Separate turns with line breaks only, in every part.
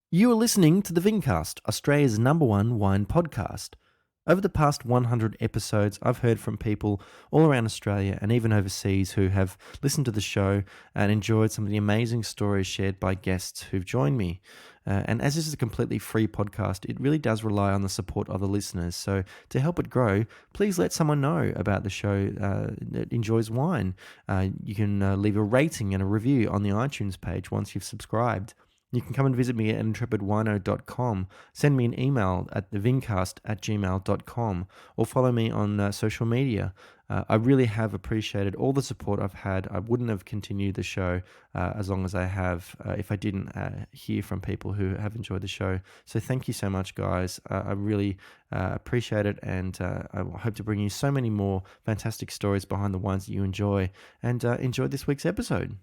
You are listening to the Vincast, Australia's #1 wine podcast. Over the past 100 episodes, I've heard from people all around Australia and even overseas who have listened to the show and enjoyed some of the amazing stories shared by guests who've joined me. And as this is a completely free podcast, it really does rely on the support of the listeners. So to help it grow, please let someone know about the show that enjoys wine. You can leave a rating and a review on the iTunes page once you've subscribed. You can come and visit me at intrepidwino.com, send me an email at thevincast@gmail.com, or follow me on social media. I really have appreciated all the support I've had. I wouldn't have continued the show as long as I have if I didn't hear from people who have enjoyed the show. So thank you so much, guys. I really appreciate it, and I hope to bring you so many more fantastic stories behind the wines that you enjoy. And enjoy this week's episode.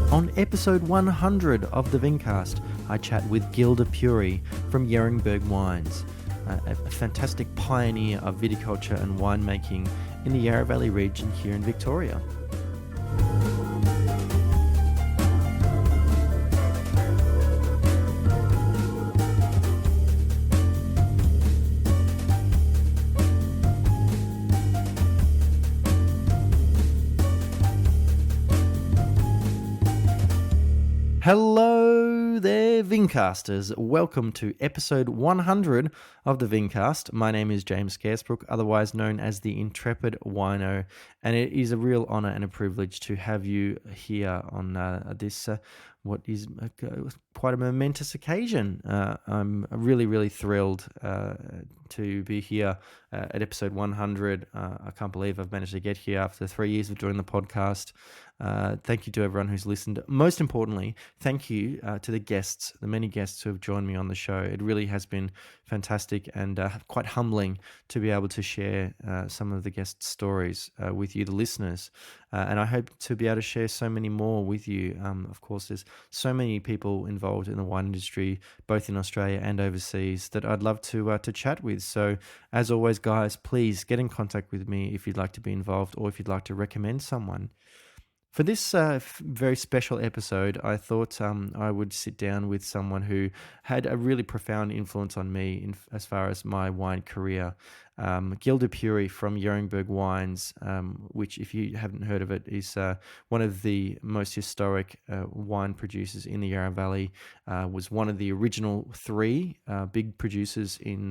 On episode 100 of the Vincast, I chat with Guill de Pury from Yeringberg Wines, a fantastic pioneer of viticulture and winemaking in the Yarra Valley region here in Victoria. Hello there, Vincasters. Welcome to episode 100 of the Vincast. My name is James Garesbrook, otherwise known as the Intrepid Wino, and it is a real honour and a privilege to have you here on this, what is quite a momentous occasion. I'm really thrilled to be here at episode 100. I can't believe I've managed to get here after 3 years of doing the podcast. Thank you to everyone who's listened. Most importantly, thank you to the guests, the many guests who have joined me on the show. It really has been fantastic and quite humbling to be able to share some of the guest stories with you, the listeners. And I hope to be able to share so many more with you. Of course, there's so many people involved in the wine industry, both in Australia and overseas, that I'd love to chat with. So, as always, guys, please get in contact with me if you'd like to be involved or if you'd like to recommend someone. For this very special episode, I thought I would sit down with someone who had a really profound influence on me as far as my wine career. Guill de Pury from Yeringberg Wines, which, if you haven't heard of it, is one of the most historic wine producers in the Yarra Valley. Was one of the original three big producers in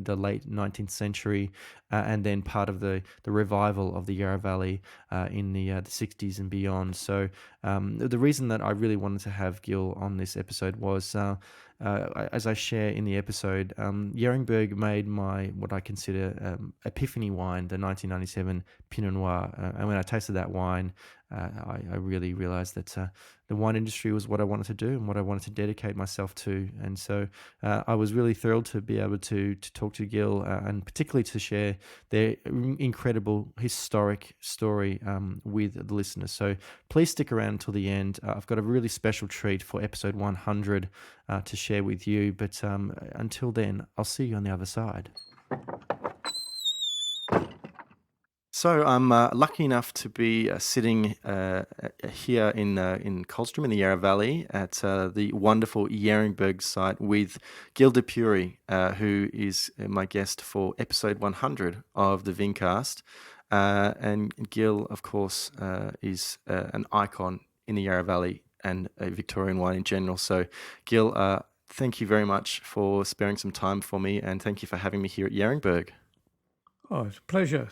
the late 19th century, and then part of the revival of the Yarra Valley in the 60s and beyond. So the reason that I really wanted to have Guill on this episode was, as I share in the episode, Yeringberg made my, what I consider, epiphany wine, the 1997 Pinot Noir. And when I tasted that wine, I really realized that the wine industry was what I wanted to do and what I wanted to dedicate myself to. And so I was really thrilled to be able to talk to Guill and particularly to share their incredible historic story with the listeners. So please stick around till the end. I've got a really special treat for episode 100 to share with you. But until then, I'll see you on the other side. So I'm lucky enough to be sitting here in Coldstream in the Yarra Valley at the wonderful Yeringberg site with Guill de Pury, who is my guest for episode 100 of the Vincast. And Guill, of course, is an icon in the Yarra Valley and Victorian wine in general. So, Guill, thank you very much for sparing some time for me, and thank you for having me here at Yeringberg.
Oh, it's a pleasure.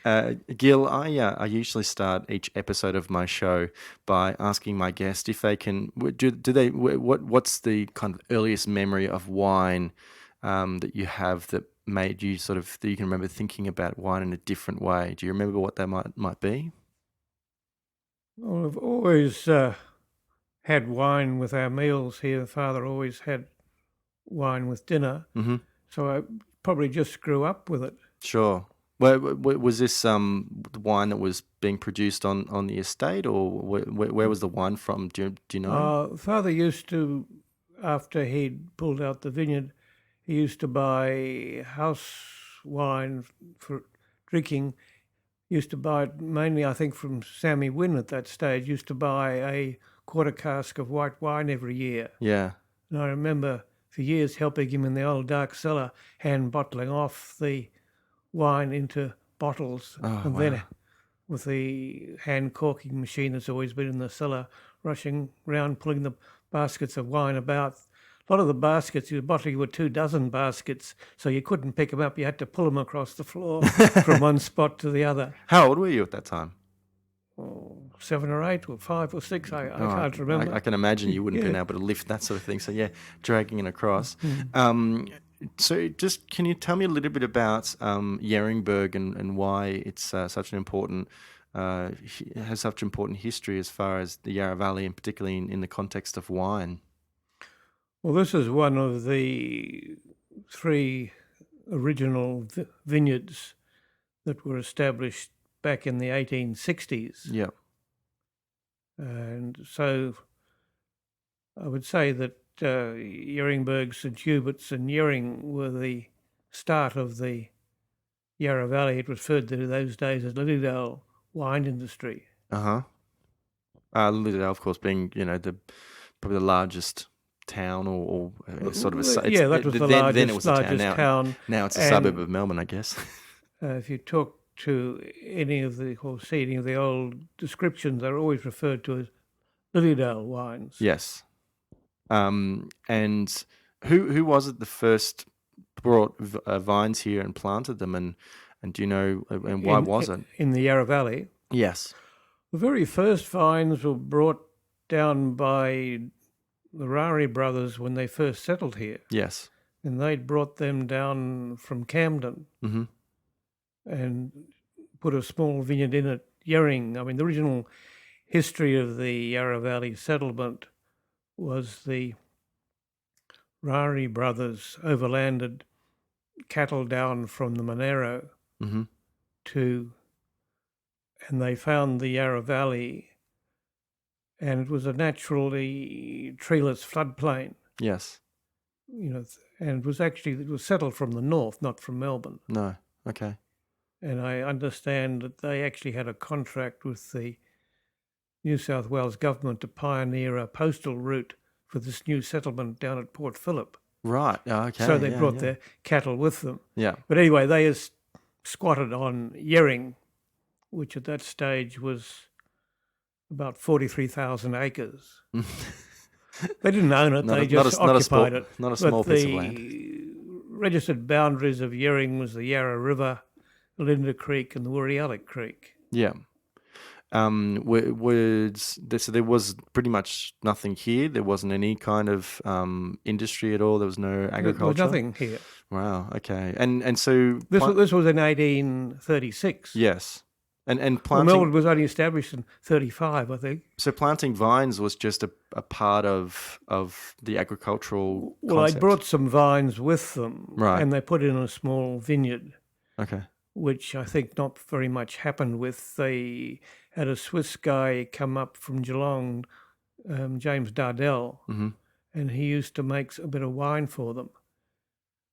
Guill, I usually start each episode of my show by asking my guest if they can what's the kind of earliest memory of wine that you have that made you that you can remember thinking about wine in a different way. Do you remember what that might be?
Well, I've always had wine with our meals here. Father always had wine with dinner,
Mm-hmm.
so I probably just grew up with it.
Sure. Was this the wine that was being produced on the estate, or where was the wine from? Do you know?
Father used to, after he'd pulled out the vineyard, he used to buy house wine for drinking. Used to buy it mainly, I think, from Sammy Wynn at that stage. Used to buy a quarter cask of white wine every year.
Yeah.
And I remember for years helping him in the old dark cellar, hand bottling off the wine into bottles,
Oh,
and
wow.
then with the hand corking machine that's always been in the cellar, rushing round pulling the baskets of wine about. A lot of the baskets you were bottling were 24 baskets, so you couldn't pick them up. You had to pull them across the floor from one spot to the other.
How old were you at that time?
7 or 8 or 5 or 6, I
Oh,
can't remember.
I can imagine you wouldn't have been
Yeah.
able to lift that sort of thing. So yeah, dragging it across.
Mm.
So just can you tell me a little bit about Yeringberg and why it's such an important has such important history as far as the Yarra Valley, and particularly in the context of wine?
Well, this is one of the 3 original vineyards that were established back in the 1860s.
Yeah.
And so I would say that Yeringberg, St Hubert's and Yering were the start of the Yarra Valley. It was referred to those days as Lilydale wine industry.
Lilydale, of course, being probably the largest town or sort of a
Yeah, that was the
then it was a town.
town.
Now it's a
And
suburb of Melbourne, I guess.
if you talk to any of the old descriptions, they're always referred to as Lilydale wines.
Yes. And who was it that first brought vines here and planted them, and do you know, and why was it?
In the Yarra Valley?
Yes.
The very first vines were brought down by the Rari brothers when they first settled here.
Yes.
And they'd brought them down from Camden
Mm-hmm.
and put a small vineyard in at Yering. I mean, the original history of the Yarra Valley settlement was the Rari brothers overlanded cattle down from the Monero
Mm-hmm.
and they found the Yarra Valley, and it was a naturally treeless floodplain.
Yes.
And it was settled from the north, not from Melbourne.
No. Okay.
And I understand that they actually had a contract with the New South Wales government to pioneer a postal route for this new settlement down at Port Phillip.
Right. Oh, okay.
So they brought their cattle with them.
Yeah.
But anyway, they squatted on Yering, which at that stage was about 43,000 acres. They didn't own it; they just occupied it.
Not a small piece of land.
The registered boundaries of Yering was the Yarra River, the Linda Creek, and the Wooriallic Creek.
Yeah. So there was pretty much nothing here. There wasn't any kind of industry at all. There was no agriculture.
There was nothing here.
Wow. Okay. And so
This was in 1836.
Yes. And planting.
Well, Melbourne was only established in 35, I think.
So planting vines was just a part of the agricultural.
Well,
concept.
they brought some vines with them,
Right.
and they put in a small vineyard.
Okay.
Which I think not very much happened with. They had a Swiss guy come up from Geelong, James Dardell,
Mm-hmm.
and he used to make a bit of wine for them.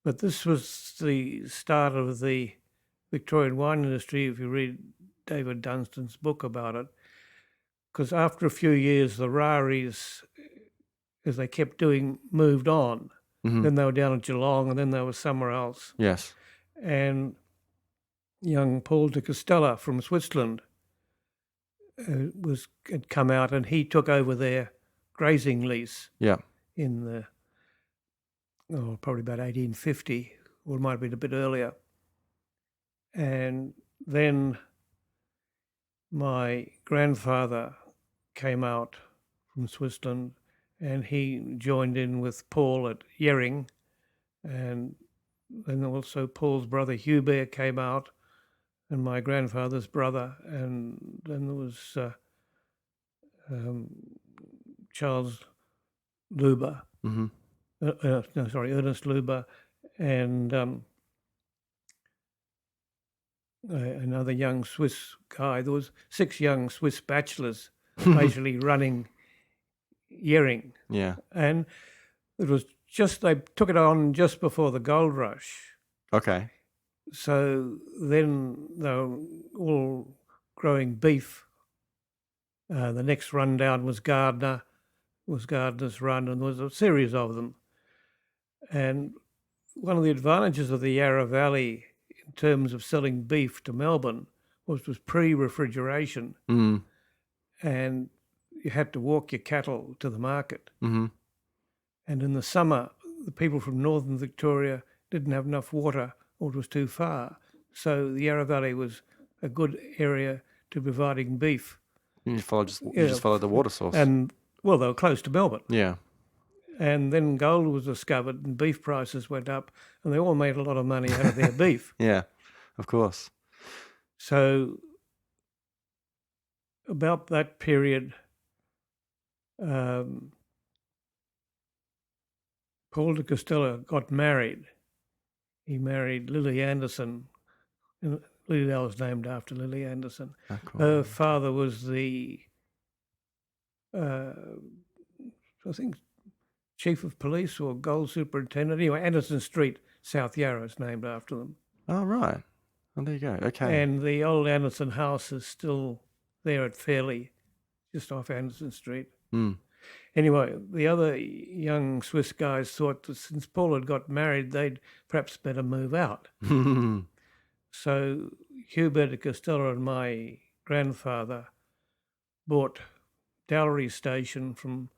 But this was the start of the Victorian wine industry, if you read David Dunstan's book about it, because after a few years, the Raris, as they kept doing, moved on.
Mm-hmm.
Then they were down at Geelong, and then they were somewhere else.
Yes.
And young Paul de Castella from Switzerland had come out, and he took over their grazing lease.
Yeah.
In probably about 1850, or it might have been a bit earlier. And then my grandfather came out from Switzerland, and he joined in with Paul at Yering, and then also Paul's brother Hubert came out, and my grandfather's brother, and then there was Charles Luber.
Mm-hmm.
Ernest Luber, and another young Swiss guy. There was 6 young Swiss bachelors basically running Yering.
Yeah.
And it was just, they took it on just before the gold rush.
Okay.
So then they were all growing beef. The next rundown was Gardner's run, and there was a series of them. And one of the advantages of the Yarra Valley in terms of selling beef to Melbourne was pre-refrigeration, and you had to walk your cattle to the market.
Mm-hmm.
And in the summer, the people from northern Victoria didn't have enough water, or it was too far. So the Yarra Valley was a good area to providing beef.
You just follow the water source.
And, well, they were close to Melbourne.
Yeah.
And then gold was discovered and beef prices went up, and they all made a lot of money out of their beef.
Yeah, of course.
So about that period, Paul de Costello got married. He married Lily Anderson, and Lilydale was named after Lily Anderson.
Oh, cool.
Her father was the, I think, chief of police or gold superintendent. Anyway, Anderson Street, South Yarra, is named after them.
Oh, right. Oh, there you go. Okay.
And the old Anderson house is still there at Fairley, just off Anderson Street.
Mm.
Anyway, the other young Swiss guys thought that since Paul had got married, they'd perhaps better move out. So Hubert de Costello and my grandfather bought Dowlery Station from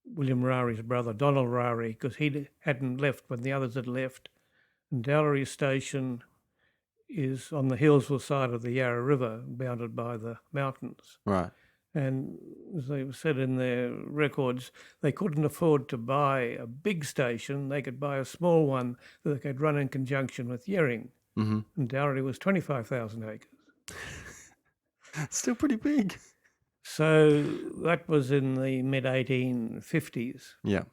William Rary's brother, Donald Rary, because he hadn't left when the others had left. And Dowlery Station is on the Hillsville side of the Yarra River, bounded by the mountains.
Right.
And as they said in their records, they couldn't afford to buy a big station. They could buy a small one that they could run in conjunction with Yering.
Mm-hmm.
And Dowlery was 25,000 acres.
Still pretty big.
So that was in the mid-1850s.
Yeah.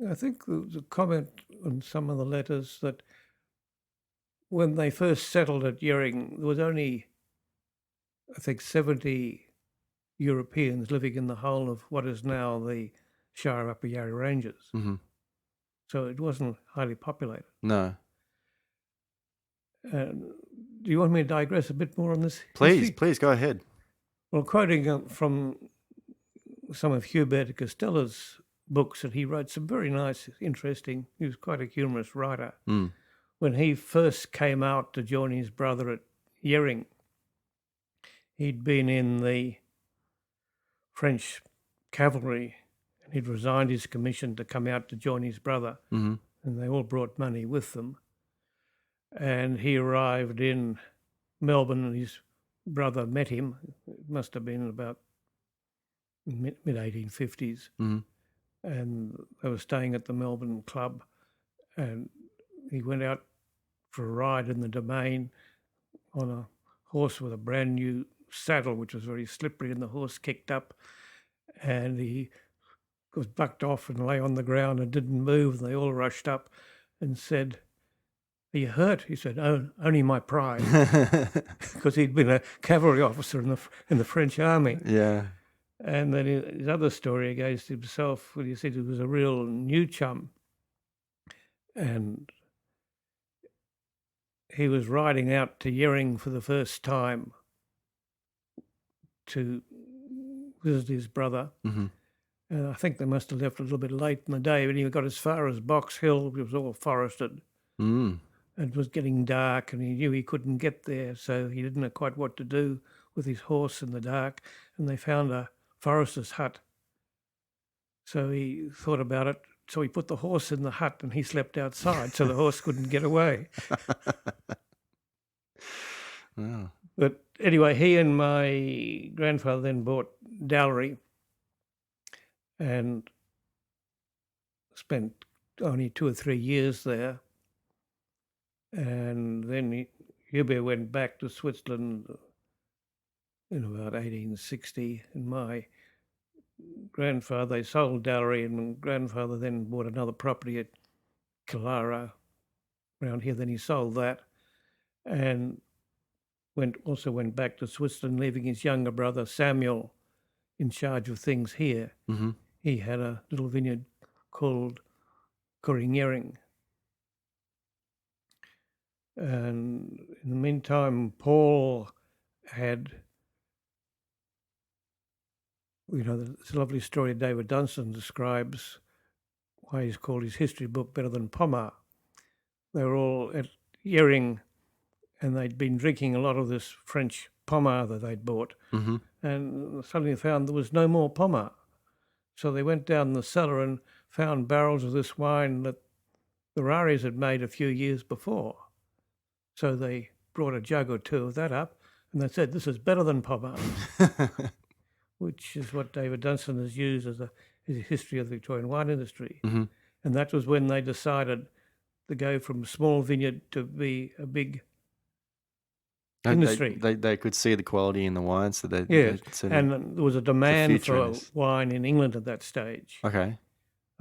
I think there was a comment on some of the letters that when they first settled at Yering, there was only, I think, 70 Europeans living in the whole of what is now the Shire Upper Yarra Ranges.
Mm-hmm.
So it wasn't highly populated.
No.
Do you want me to digress a bit more on this?
Please go ahead.
Well, quoting from some of Hubert de Costello's books that he wrote, some very nice, interesting, he was quite a humorous writer.
Mm.
When he first came out to join his brother at Yering, he'd been in the French cavalry and he'd resigned his commission to come out to join his brother.
Mm-hmm.
And they all brought money with them. And he arrived in Melbourne and his brother met him. It must have been about mid-1850s.
Mm-hmm.
And they were staying at the Melbourne Club, and he went out for a ride in the Domain on a horse with a brand new saddle, which was very slippery, and the horse kicked up, and he was bucked off and lay on the ground and didn't move. And they all rushed up and said, "Are you hurt?" He said, "Oh, only my pride," because he'd been a cavalry officer in the French army.
Yeah.
And then his other story against himself, when he said he was a real new chum, and he was riding out to Yering for the first time to visit his brother.
Mm-hmm.
And I think they must have left a little bit late in the day, but he got as far as Box Hill, which was all forested.
Mm.
And it was getting dark, and he knew he couldn't get there, so he didn't know quite what to do with his horse in the dark. And they found a forester's hut. So he thought about it. So he put the horse in the hut and he slept outside so the horse couldn't get away.
Wow.
But anyway, he and my grandfather then bought Dowlery and spent only 2 or 3 years there. And then Hubert went back to Switzerland in about 1860, and my grandfather, they sold Dowlery, and my grandfather then bought another property at Killara around here. Then he sold that, and went back to Switzerland, leaving his younger brother Samuel in charge of things here.
Mm-hmm.
He had a little vineyard called Yeringberg. And in the meantime, Paul had, this lovely story David Dunstan describes why he's called his history book better than Pomar. They were all at Yering, and they'd been drinking a lot of this French Pomar that they'd bought,
Mm-hmm.
and suddenly found there was no more Pomar. So they went down the cellar and found barrels of this wine that the Raris had made a few years before. So they brought a jug or two of that up, and they said, "This is better than Pomar," which is what David Dunstan has used as a history of the Victorian wine industry.
Mm-hmm.
And that was when they decided to go from small vineyard to be a big industry.
They could see the quality in the wine, so they
and there was a demand for
this.
wine in England at that stage.
Okay,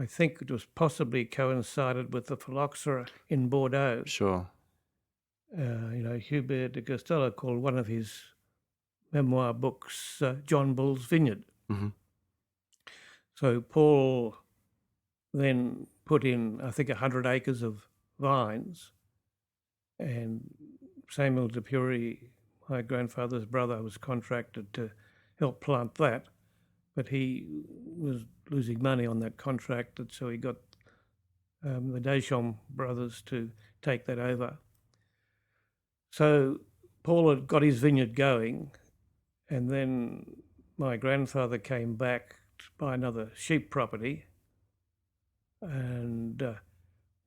I think it was possibly coincided with the phylloxera in Bordeaux.
sure.
Hubert de Costello called one of his memoir books John Bull's Vineyard.
Mm-hmm.
So Paul then put in, I think, 100 acres of vines, and Samuel de Pury, my grandfather's brother, was contracted to help plant that, but he was losing money on that contract, and so he got the Deschamps brothers to take that over. So Paul had got his vineyard going, and then my grandfather came back to buy another sheep property, and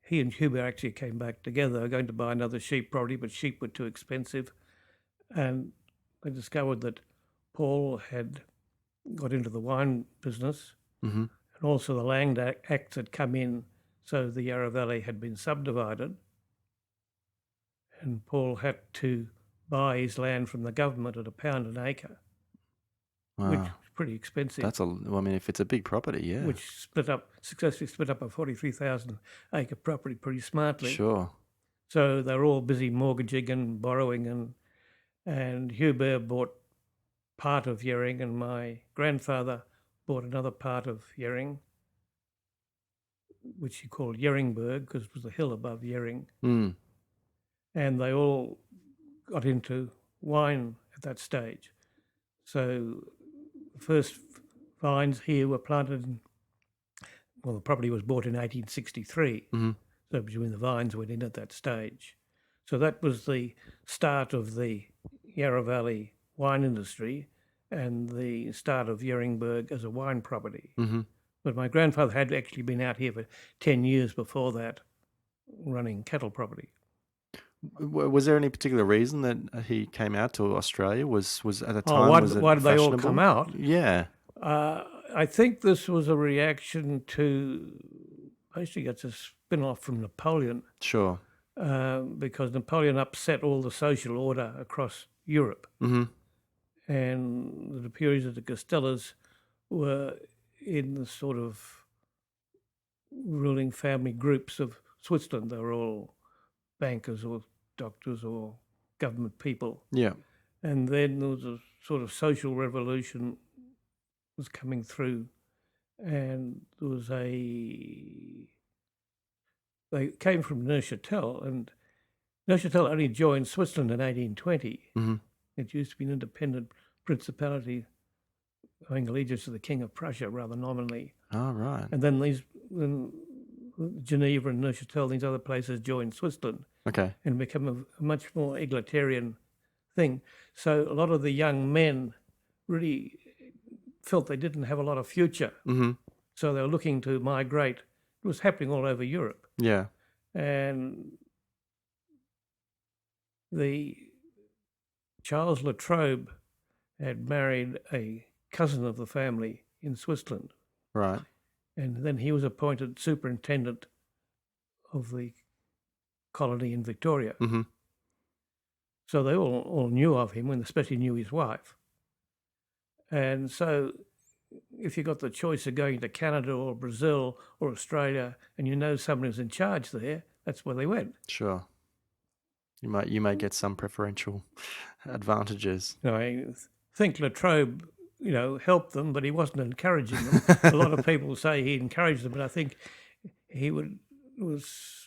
he and Hubert actually came back together. They were going to buy another sheep property, but sheep were too expensive, and they discovered that Paul had got into the wine business,
Mm-hmm.
and also the Land Acts had come in, so the Yarra Valley had been subdivided, and Paul had to buy his land from the government at £1 an acre,
Wow.
which was pretty expensive.
If it's a big property, yeah.
Which successfully split up a 43,000 acre property pretty smartly.
Sure.
So they were all busy mortgaging and borrowing, and Hubert bought part of Yering, and my grandfather bought another part of Yering, which he called Yeringberg because it was the hill above Yering.
Mm.
And they all got into wine at that stage. So the first vines here were planted the property was bought in 1863.
Mm-hmm.
So between the vines went in at that stage. So that was the start of the Yarra Valley wine industry and the start of Yeringberg as a wine property.
Mm-hmm.
But my grandfather had actually been out here for 10 years before that, running cattle property.
Was there any particular reason that he came out to Australia? Was at the time?
Why did they all
fashionable?
come out?
Yeah.
I think this was a reaction to, basically it's a spin-off from Napoleon.
Sure.
Because Napoleon upset all the social order across Europe.
Mm-hmm.
And the Purys and the Costellas were in the sort of ruling family groups of Switzerland. They were all bankers or doctors or government people.
Yeah.
And then there was a sort of social revolution was coming through, and there was they came from Neuchâtel, and Neuchâtel only joined Switzerland in 1820.
Mm-hmm.
It used to be an independent principality owing allegiance to the King of Prussia rather nominally.
Oh, right.
And then Geneva and Neuchâtel, these other places joined Switzerland.
Okay.
And become a much more egalitarian thing. So a lot of the young men really felt they didn't have a lot of future.
Mm-hmm.
So they were looking to migrate. It was happening all over Europe.
Yeah.
And the Charles Latrobe had married a cousin of the family in Switzerland.
Right.
And then he was appointed superintendent of the colony in Victoria.
Mm-hmm.
So they all knew of him, and especially knew his wife. And so if you got the choice of going to Canada or Brazil or Australia and you know someone who's in charge there, that's where they went.
Sure. You may get some preferential advantages.
I think Latrobe, helped them, but he wasn't encouraging them. A lot of people say he encouraged them, but I think he was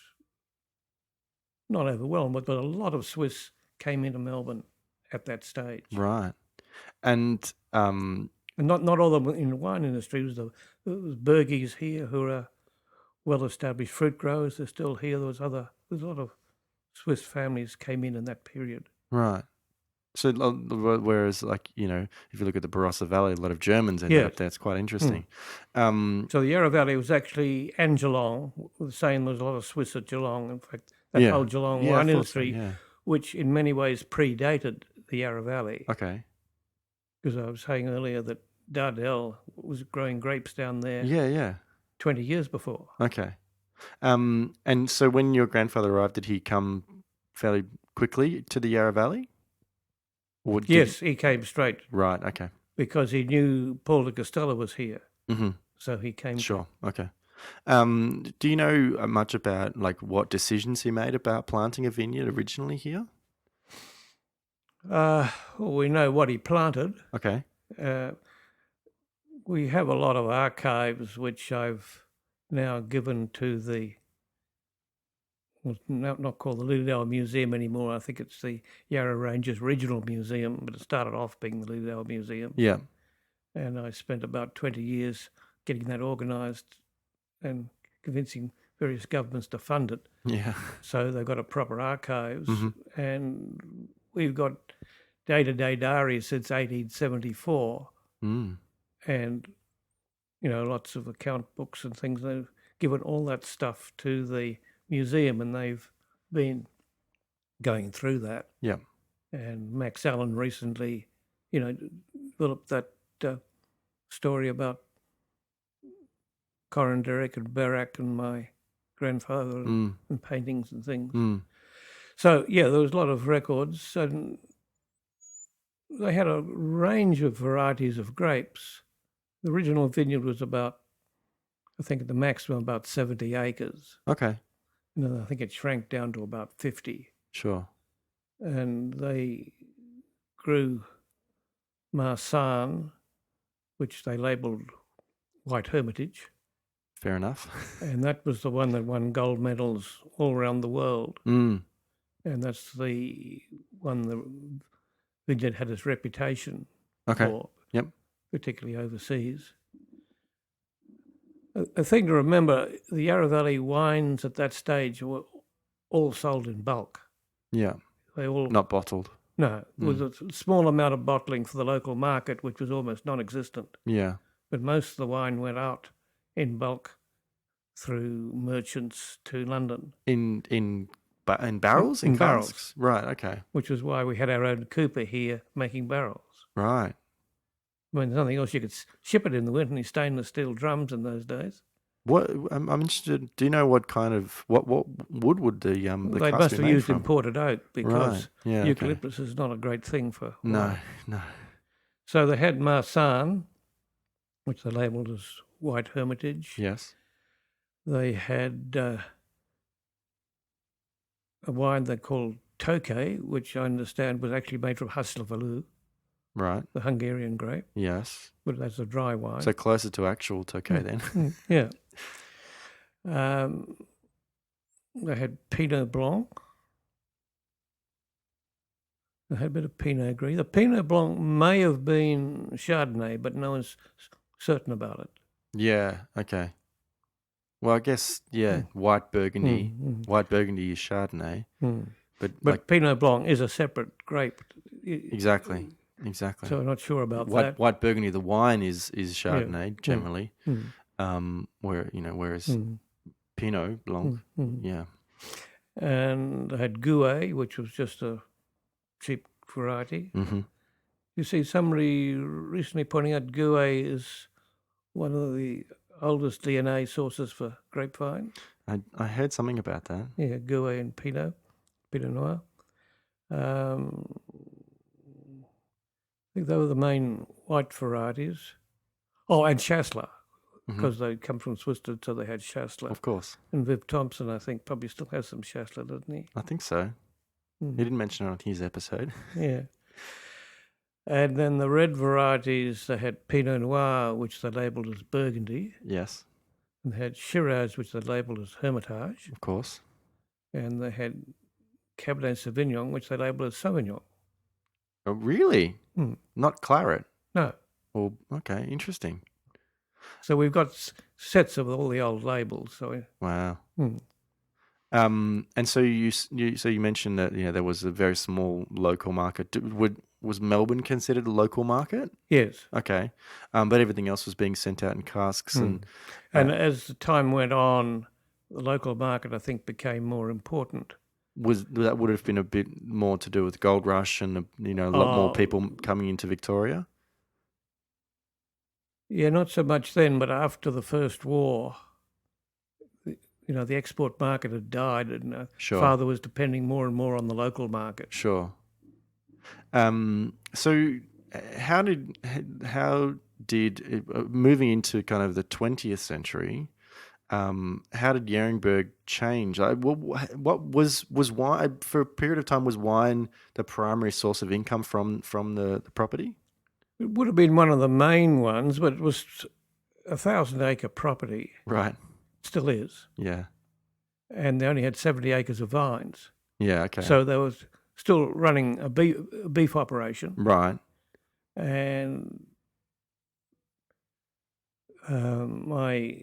not overwhelmed, but a lot of Swiss came into Melbourne at that stage.
Right. And
And not all of them in the wine industry. There was Bergies here who are well-established fruit growers. They're still here. There's a lot of Swiss families came in that period.
right. So whereas if you look at the Barossa Valley, a lot of Germans ended up there. It's quite interesting.
So the Yarra Valley was actually, and Geelong, the same. There was a lot of Swiss at Geelong. In fact, that whole Geelong wine industry, which in many ways predated the Yarra Valley.
Okay.
Because I was saying earlier that Dardel was growing grapes down there.
Yeah.
20 years before.
Okay. And so when your grandfather arrived, did he come fairly quickly to the Yarra Valley?
Yes, he came straight.
Right, okay.
Because he knew Paul de Castella was here.
Mm-hmm.
So he came.
Sure, okay. Do you know much about what decisions he made about planting a vineyard originally here?
Well, we know what he planted.
Okay.
We have a lot of archives which I've now given to the, not called the Lilydale Museum anymore. I think it's the Yarra Ranges Regional Museum, but it started off being the Lilydale Museum.
Yeah.
And I spent about 20 years getting that organised and convincing various governments to fund it.
Yeah.
So they've got a proper archives, and we've got day-to-day diaries since 1874, and lots of account books and things. They've given all that stuff to the museum, and they've been going through that.
Yeah.
And Max Allen recently, developed that story about Corin Derrick and Barak and my grandfather and paintings and things. So, yeah, there was a lot of records, and they had a range of varieties of grapes. The original vineyard was about, I think at the maximum, about 70 acres.
Okay.
And I think it shrank down to about 50.
Sure.
And they grew Marsanne, which they labelled White Hermitage.
Fair enough.
And that was the one that won gold medals all around the world. And that's the one the vineyard had its reputation for, particularly overseas. A thing to remember, the Yarra Valley wines at that stage were all sold in bulk.
Yeah.
They all
not bottled.
No, there was a small amount of bottling for the local market, which was almost non-existent.
Yeah.
But most of the wine went out in bulk through merchants to London.
In barrels?
In
casks?
barrels.
Right, okay.
Which is why we had our own cooper here making barrels.
Right.
I mean, there's nothing else. You could ship it in the winter in stainless steel drums in those days.
What I'm interested. Do you know what kind of what wood would the
they
cask
must
be
have
made
used
from?
imported oak because
Yeah,
eucalyptus is not a great thing for wine.
No.
So they had Marsanne, which they labelled as White Hermitage.
Yes.
They had a wine they called Tokay, which I understand was actually made from Hasselvaloo.
Right.
The Hungarian grape.
Yes.
But that's a dry wine.
So closer to actual Tokay then.
Yeah. They had Pinot Blanc. They had a bit of Pinot Gris. The Pinot Blanc may have been Chardonnay, but no one's certain about it.
Yeah, okay. Well, I guess, white Burgundy. White Burgundy is Chardonnay.
But Pinot Blanc is a separate grape.
Exactly.
So I'm not sure about that.
White Burgundy, the wine is Chardonnay generally, whereas Pinot Blanc, yeah.
And they had Gouet, which was just a cheap variety. You see somebody recently pointing out Gouet is one of the oldest DNA sources for grapevine.
I heard something about that.
Yeah, Gouet and Pinot Noir. I think they were the main white varieties. Oh, and Chasselas, because they come from Switzerland, so they had Chasselas.
Of course.
And Viv Thompson, I think, probably still has some Chasselas, doesn't he?
I think so. He didn't mention it on his episode.
Yeah. And then the red varieties, they had Pinot Noir, which they labelled as Burgundy.
Yes,
And they had Shiraz, which they labelled as Hermitage.
of course.
And they had Cabernet Sauvignon, which they labelled as Sauvignon.
Oh, really? Not claret?
No.
Well, okay, interesting.
So we've got sets of all the old labels. So
Wow. And so you mentioned that there was a very small local market. Was Melbourne considered a local market?
yes.
Okay, but everything else was being sent out in casks
And as the time went on, the local market, I think, became more important.
That would have been a bit more to do with gold rush and a lot more people coming into Victoria?
Yeah, not so much then, but after the First War, the export market had died, and
Sure.
Father was depending more and more on the local market.
Sure. So how did moving into kind of the 20th century, how did Yeringberg change? What was wine for a period of time? Was wine the primary source of income from the property?
It would have been one of the main ones, but it was a 1,000-acre property.
Right.
Still is.
Yeah.
And they only had 70 acres of vines.
Yeah. Okay.
So they was still running a beef operation.
Right.
And my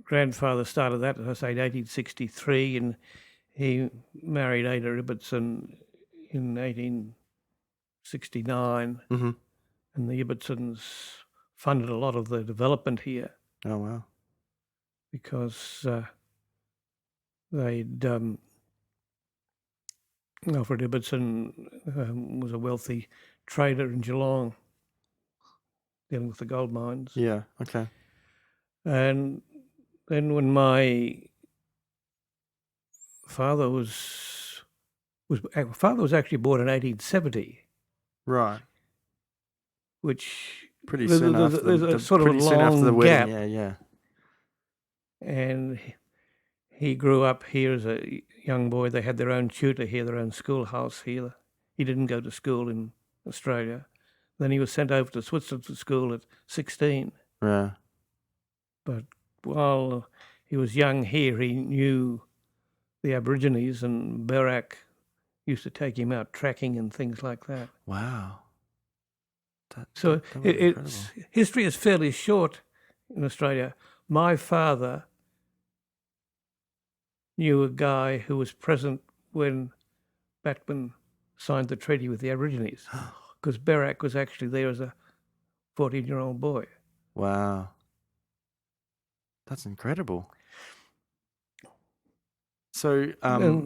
grandfather started that, as I say, in 1863, and he married Ada Ibbotson in 1869,
Mm-hmm.
and the Ibbotsons funded a lot of the development here
Oh wow.
because they'd Alfred Ibbotson was a wealthy trader in Geelong, dealing with the gold mines.
Yeah. Okay.
And then when my father was actually born in 1870,
Right.
which
Pretty
there's
soon after
there's a sort of
pretty soon after the
long
wedding.
gap.
Yeah. Yeah.
And he grew up here as a young boy. They had their own tutor here, their own schoolhouse here. He didn't go to school in Australia. Then he was sent over to Switzerland to school at 16.
Yeah.
But while he was young here, he knew the Aborigines, and Berak used to take him out tracking and things like that.
Wow.
So
that was incredible.
history is fairly short in Australia. My father knew a guy who was present when Batman signed the treaty with the Aborigines, because Berak was actually there as a 14-year-old boy.
Wow. That's incredible. So,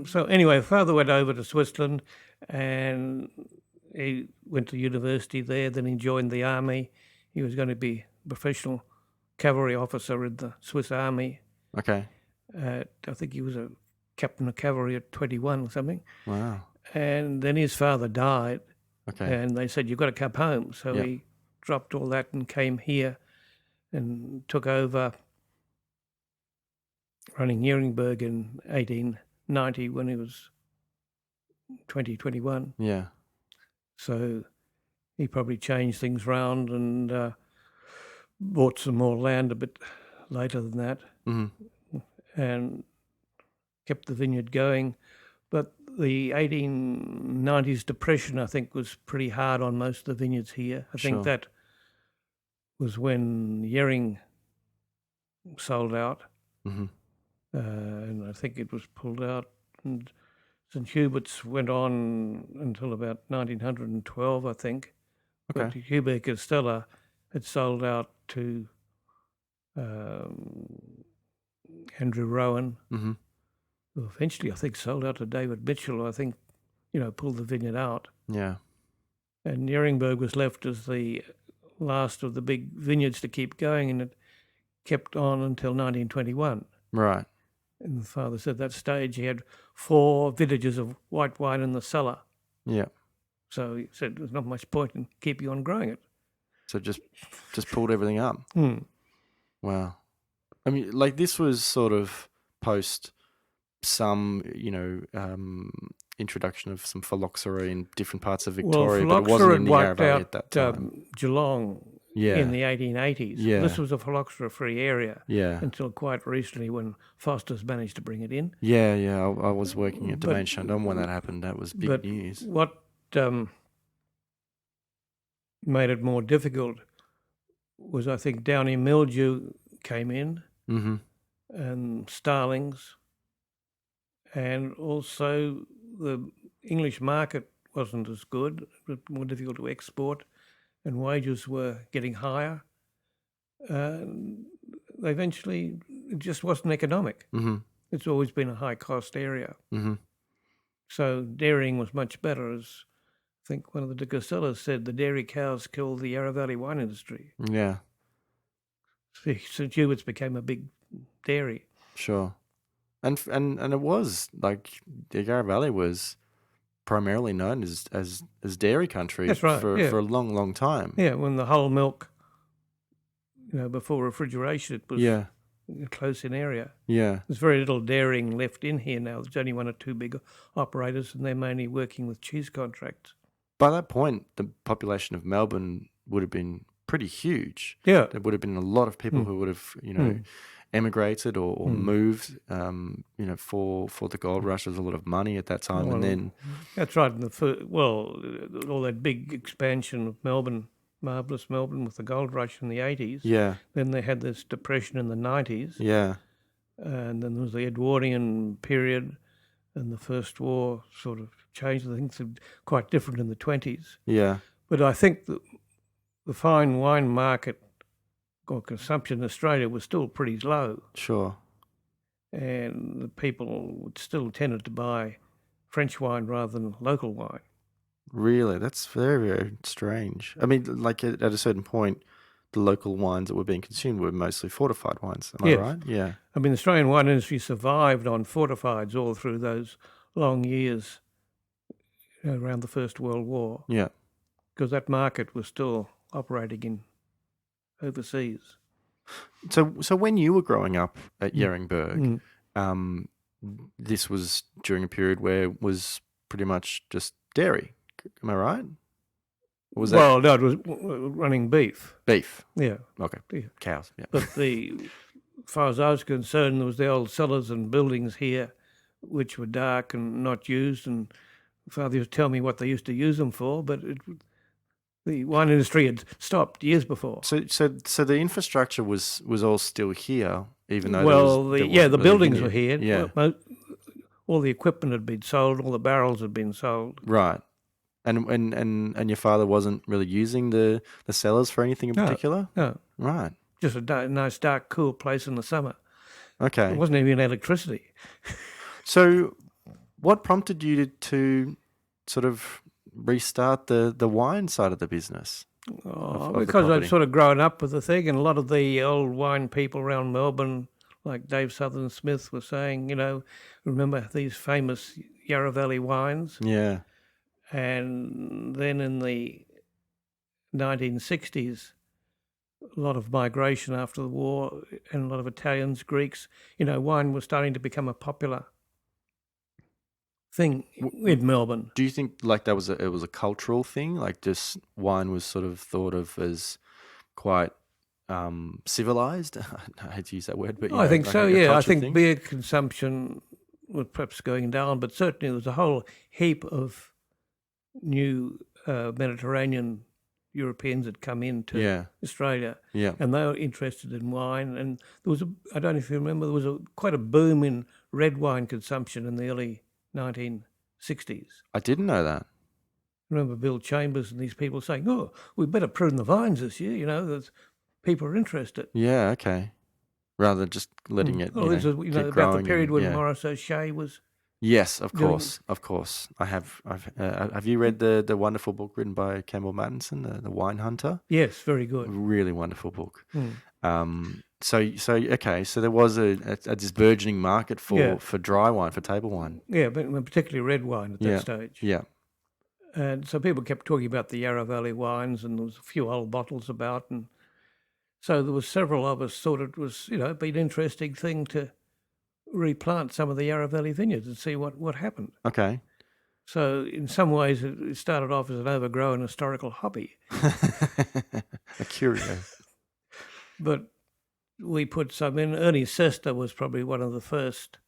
So anyway, father went over to Switzerland, and he went to university there. Then he joined the army. He was going to be a professional cavalry officer in the Swiss army.
okay.
I think he was a captain of cavalry at 21 or something.
Wow.
And then his father died,
Okay.
and they said, "You've got to come home." So
Yep.
he dropped all that and came here and took over running Yeringberg in 1890 when he was 21.
Yeah.
So he probably changed things round and bought some more land a bit later than that, and kept the vineyard going. But the 1890s depression, I think, was pretty hard on most of the vineyards here. I think
Sure.
that was when Yering sold out, and I think it was pulled out. And St Hubert's went on until about 1912, I think. But
Okay.
Hubert Castella had sold out to Andrew Rowan, who eventually, I think, sold out to David Mitchell, who I think, pulled the vineyard out.
Yeah.
And Yeringberg was left as the last of the big vineyards to keep going, and it kept on until 1921.
Right.
And the father said at that stage he had 4 vintages of white wine in the cellar.
Yeah.
So he said there's not much point in keeping on growing it.
So just pulled everything up. Wow. I mean, like this was sort of post some, introduction of some phylloxera in different parts of
Well,
Victoria, but it
phylloxera
wasn't
had
in the Yarra
wiped
Valley at that
out
time.
Geelong
Yeah.
in the 1880s.
Yeah.
This was a phylloxera-free area
Yeah.
until quite recently when Foster's managed to bring it in.
Yeah, yeah. I was working at
But-
Domain Shandong when that happened. That was big
But
news.
what made it more difficult was, I think, downy mildew came in
Mm-hmm.
and starlings, and also the English market wasn't as good. It was more difficult to export, and wages were getting higher. Eventually, it just wasn't economic.
Mm-hmm.
It's always been a high-cost area.
Mm-hmm.
So dairying was much better. As I think one of the de Castellas said, the dairy cows killed the Yarra Valley wine industry.
Yeah,
St Hubert's became a big dairy.
sure. And it was like the Yarra Valley was primarily known as dairy country.
That's right,
for
yeah.
for a long time.
Yeah, when the whole milk, before refrigeration, it was
Yeah,
close in area.
yeah.
There's very little dairying left in here now. There's only one or two big operators, and they're mainly working with cheese contracts.
By that point, the population of Melbourne would have been pretty huge.
Yeah.
There would have been a lot of people who would have, emigrated or moved, for the gold rush. There was a lot of money at that time, and then
That's right. All that big expansion of Melbourne, marvellous Melbourne with the gold rush in the 80s.
yeah,
Then they had this depression in the 90s.
yeah,
And then there was the Edwardian period, and the First War sort of changed. Things are quite different in the 20s.
yeah,
But I think that the fine wine market or consumption in Australia was still pretty low,
sure.
and the people would still tended to buy French wine rather than local wine.
Really, that's very, very strange. I mean, like at a certain point, the local wines that were being consumed were mostly fortified wines. Am I
Yes.
right? Yeah.
I mean, the Australian wine industry survived on fortifieds all through those long years around the First World War,
Yeah.
because that market was still operating in overseas.
So when you were growing up at Yeringberg,
Mm.
this was during a period where it was pretty much just dairy. Am I right? Or was that
Well, no, it was running beef.
beef?
Yeah.
Okay.
Yeah.
Cows. Yeah.
But as far as I was concerned, there was the old cellars and buildings here, which were dark and not used. And Father used to tell me what they used to use them for, but the wine industry had stopped years before.
So the infrastructure was all still here, even though
Well,
there
the
wasn't really
buildings
any-
were here.
Yeah.
All the equipment had been sold. All the barrels had been sold.
Right. And your father wasn't really using the cellars for anything in
No.
particular?
No,
Right.
just a nice, dark, cool place in the summer.
Okay.
There wasn't even electricity.
So what prompted you to sort of restart the wine side of the business? of the
Because
property.
I'd sort of grown up with the thing, and a lot of the old wine people around Melbourne, like Dave Southern Smith, was saying, remember these famous Yarra Valley wines?
Yeah.
And then in the 1960s, a lot of migration after the war, and a lot of Italians, Greeks, wine was starting to become a popular thing in Melbourne.
Do you think like it was a cultural thing? Like just wine was sort of thought of as quite civilized? I hate to use that word, but
I think
like
so,
a
yeah. I
cultural
think
thing?
beer consumption was perhaps going down, but certainly there was a whole heap of new Mediterranean Europeans had come into
Yeah.
Australia,
Yeah.
and they were interested in wine. And there was I don't know if you remember, there was quite a boom in red wine consumption in the early 1960s.
I didn't know that.
Remember Bill Chambers and these people saying, "Oh, we better prune the vines this year." That people are interested.
Yeah. Okay. Rather than just letting it,
Well, this is
keep
about the
growing
period
and-
when
yeah.
Maurice O'Shea was.
Yes, of
doing-
course. I have. Have you read the wonderful book written by Campbell Mattinson, the Wine Hunter?
Yes, very good.
Really wonderful book.
Mm.
So okay, so there was a this burgeoning market for
Yeah.
for dry wine, for table wine.
Yeah, but particularly red wine at that
Yeah.
stage.
Yeah.
And so people kept talking about the Yarra Valley wines, and there was a few old bottles about, and so there was several of us thought it was, it'd be an interesting thing to replant some of the Yarra Valley vineyards and see what happened.
Okay.
So in some ways, it started off as an overgrown historical hobby.
A curio.
But we put some in. Ernie's sister was probably one of the first,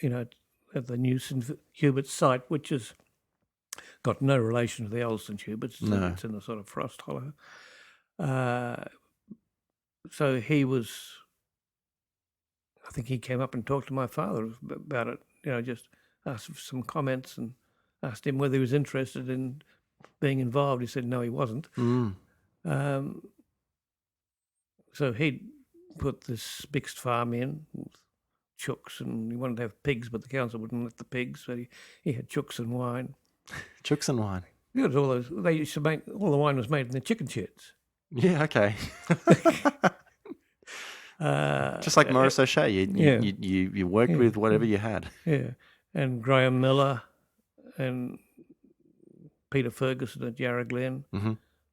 at the New St Hubert's site, which has got no relation to the old St Hubert's.
No.
It's in the sort of frost hollow. So he was, I think he came up and talked to my father about it, just asked for some comments and asked him whether he was interested in being involved. He said no, he wasn't. So he'd put this mixed farm in with chooks, and he wanted to have pigs, but the council wouldn't let the pigs, so he had chooks and wine.
Chooks and wine.
It was they used to make, all the wine was made in the chicken sheds.
Yeah, okay. Just like Maurice O'Shea, you worked with whatever you had.
Yeah, and Graham Miller and Peter Ferguson at Yarra Glen,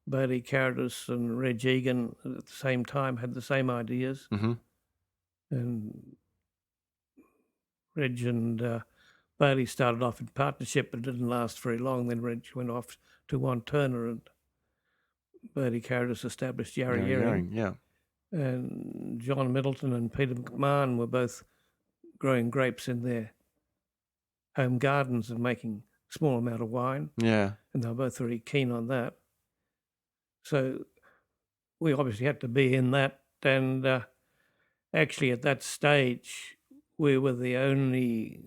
Bodie Carradus and Reg Egan at the same time had the same ideas. And Reg and Bodie started off in partnership, but it didn't last very long. Then Reg went off to Juan Turner, and Bodie Carradus established Yarra Yering.
Yeah.
And John Middleton and Peter McMahon were both growing grapes in their home gardens and making a small amount of wine.
Yeah.
And they were both very keen on that. So we obviously had to be in that. And actually at that stage, we were the only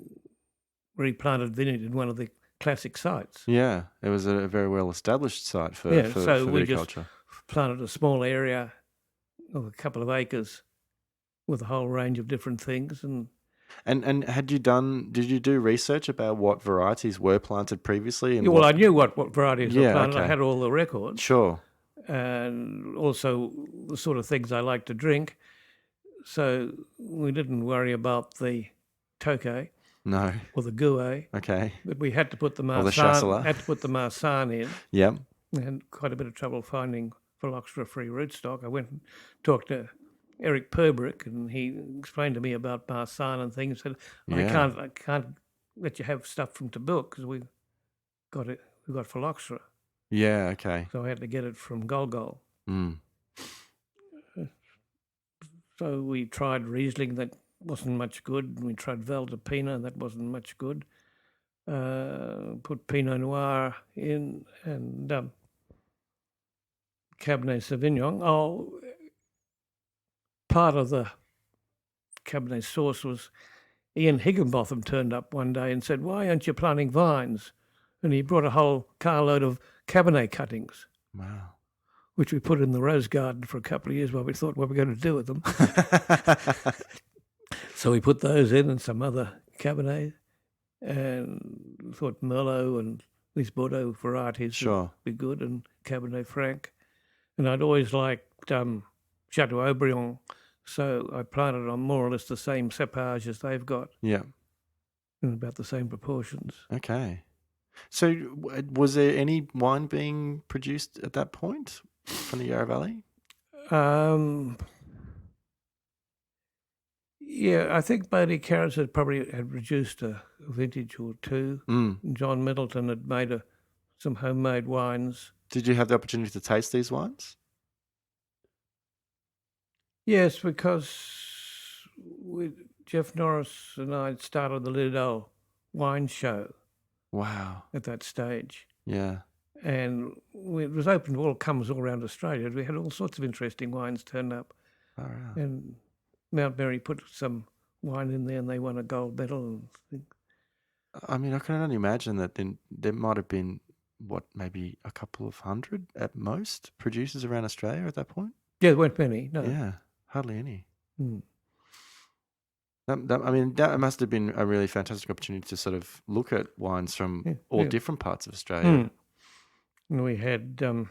replanted vineyard in one of the classic sites.
Yeah, it was a very well-established site for
we
viticulture.
Just planted a small area of a couple of acres with a whole range of different things.
And did you do research about what varieties were planted previously? And
I knew what varieties were planted.
Okay.
I had all the records.
Sure.
And also the sort of things I like to drink. So we didn't worry about the Tokay.
No.
Or the Gouet.
Okay.
But we had to put the Marsanne.
Or the Chasselas.
Had to put the Marsanne in.
Yep.
We had quite a bit of trouble finding phylloxera-free rootstock. I went and talked to Eric Purbrick, and he explained to me about Marsanne and things. Said, I can't let you have stuff from Tabook because we got phylloxera.
Yeah. Okay.
So I had to get it from Golgol. So we tried Riesling, that wasn't much good. We tried Valdepina, that wasn't much good. Put Pinot Noir in and Cabernet Sauvignon. Part of the Cabernet sauce was Ian Higginbotham turned up one day and said, "Why aren't you planting vines?" And he brought a whole carload of Cabernet cuttings.
Wow. Which
we put in the rose garden for a couple of years while we thought what we're going to do with them. So we put those in and some other Cabernet, and thought Merlot and these Bordeaux varieties would be good, and Cabernet Franc. And I'd always liked Chateau Aubryon, so I planted on more or less the same cepage as they've got.
Yeah.
In about the same proportions.
Okay. So was there any wine being produced at that point from the Yarra Valley?
Yeah, I think Bodie Carradus had probably produced a vintage or two. John Middleton had made some homemade wines.
Did you have the opportunity to taste these wines?
Yes, because Jeff Norris and I had started the Liddell wine show.
Wow.
At that stage.
Yeah.
And it was open to all comers all around Australia. We had all sorts of interesting wines turn up.
Oh, wow.
And Mount Mary put some wine in there and they won a gold medal.
I mean, I can only imagine that there might have been, maybe a couple of hundred at most producers around Australia at that point?
Yeah, there weren't many, no.
Yeah, hardly any. That must have been a really fantastic opportunity to sort of look at wines from all different parts of Australia.
And we had Doug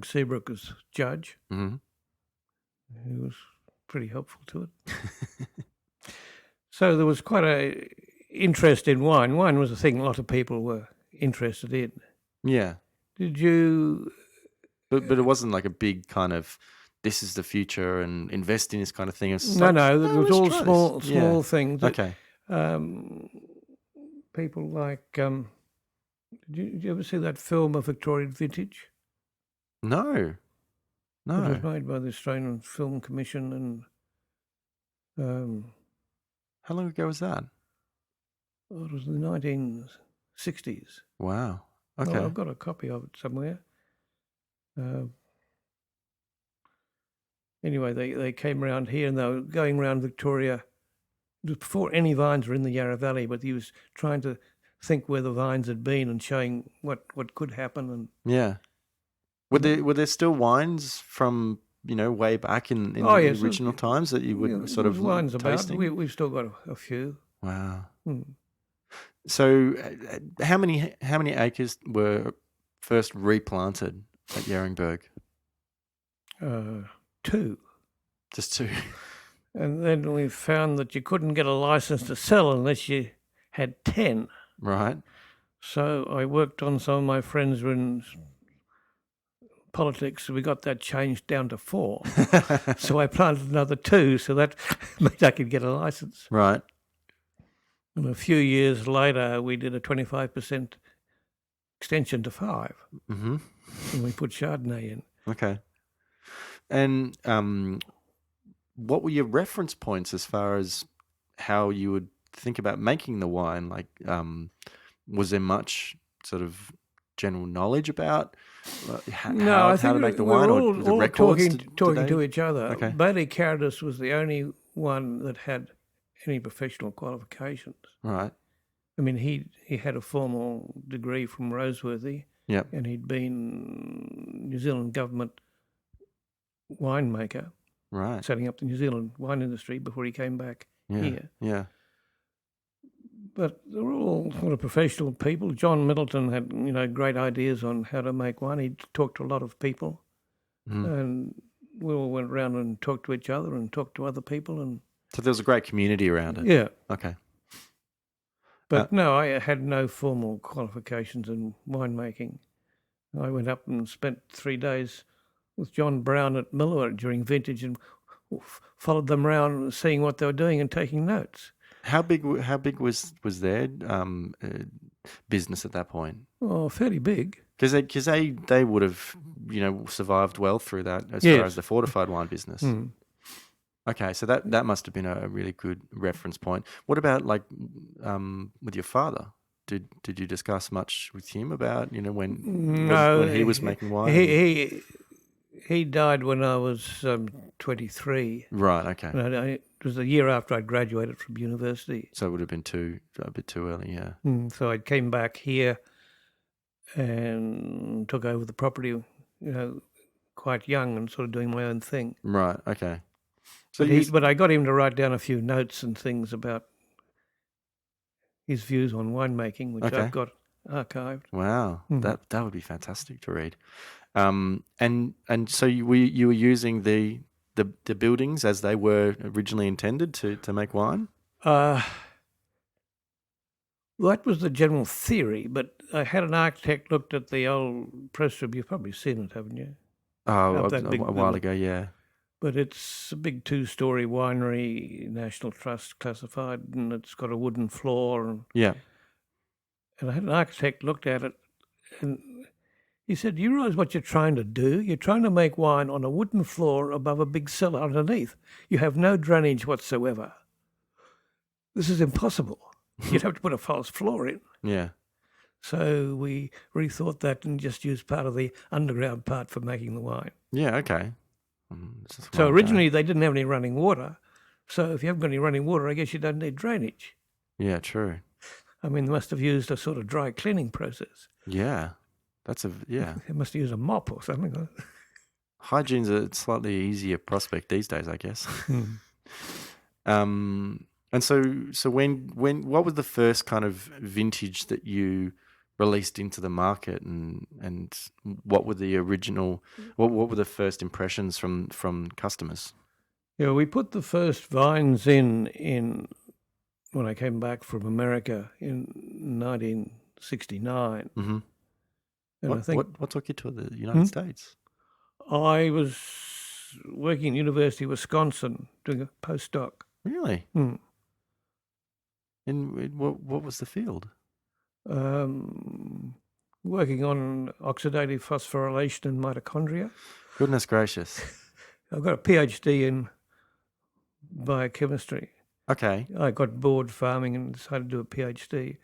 Seabrook as judge. He was pretty helpful to it. So there was quite a interest in wine. Wine was a thing a lot of people were interested in.
Yeah.
Did you...
But it wasn't like a big kind of this is the future and invest in this kind of thing? It's
No,
like,
no, it was
let's
all
try
small,
this.
small things.
Okay.
People like, did you ever see that film, A Victorian Vintage?
No.
It
No.
was made by the Australian Film Commission, and
How long ago was that?
it was the 1960s.
Wow.
Well,
Okay.
I've got a copy of it somewhere. Anyway, they came around here and they were going around Victoria. It was before any vines were in the Yarra Valley, but he was trying to think where the vines had been and showing what could happen. And
Yeah. Were there still wines from, way back in
oh
the
yes,
original times that you would sort
there's
of
wines about.
tasting?
We've still got a few.
Wow.
Hmm.
So, how many acres were first replanted at Yeringberg?
2.
Just 2.
And then we found that you couldn't get a license to sell unless you had 10.
Right.
So I worked on some of my friends were in politics, so we got that changed down to 4. So I planted another 2, so that meant I could get a license.
Right.
And a few years later, we did a 25% extension to 5.
Mm-hmm.
And we put Chardonnay in.
Okay. And what were your reference points as far as how you would think about making the wine? Like, was there much sort of general knowledge about how to make the wine,
all,
or the
all
records?
talking to each other.
Okay.
Bailey Carradus was the only one that had any professional qualifications.
Right.
I mean, he had a formal degree from Roseworthy.
Yep.
And he'd been New Zealand government winemaker.
Right.
Setting up the New Zealand wine industry before he came back here.
Yeah.
But they were all sort of professional people. John Middleton had, great ideas on how to make wine. He talked to a lot of people, and we all went around and talked to each other and talked to other people. And
so there was a great community around it.
Yeah.
Okay.
But no, I had no formal qualifications in winemaking. I went up and spent 3 days with John Brown at Miller during vintage and followed them around, seeing what they were doing and taking notes.
How big was their business at that point?
Oh, fairly big.
Because they would have survived well through that as far as the fortified wine business.
Mm.
Okay, so that must have been a really good reference point. What about with your father? Did you discuss much with him about when he was making wine?
He died when I was 23.
Right. Okay.
It was a year after I'd graduated from university.
So it would have been a bit too early. Yeah.
So I came back here and took over the property, quite young and sort of doing my own thing.
Right. Okay. So
but I got him to write down a few notes and things about his views on winemaking, which I've got archived.
Wow, that would be fantastic to read. And so you were using the buildings as they were originally intended to make wine?
That was the general theory, but I had an architect looked at the old press room. You've probably seen it, haven't you?
Oh, a while ago, yeah.
But it's a big 2-story winery, National Trust classified, and it's got a wooden floor. And I had an architect looked at it, and he said, "Do you realise what you're trying to do? You're trying to make wine on a wooden floor above a big cellar underneath. You have no drainage whatsoever. This is impossible. You'd have to put a false floor in."
Yeah.
So we rethought that and just used part of the underground part for making the wine.
Yeah, okay.
So originally they didn't have any running water. So if you haven't got any running water, I guess you don't need drainage.
Yeah, true.
I mean, they must have used a sort of dry cleaning process.
Yeah. They
must have used a mop or something.
Hygiene's a slightly easier prospect these days, I guess. And so when what was the first kind of vintage that you released into the market, and what were the original what were the first impressions from customers?
Yeah, we put the first vines in when I came back from America in 1969.
Mm-hmm.
And
what took you to the United States?
I was working at University of Wisconsin doing a postdoc.
Really?
Hmm.
And what was the field?
Working on oxidative phosphorylation in mitochondria.
Goodness gracious.
I've got a PhD in biochemistry.
Okay.
I got bored farming and decided to do a PhD.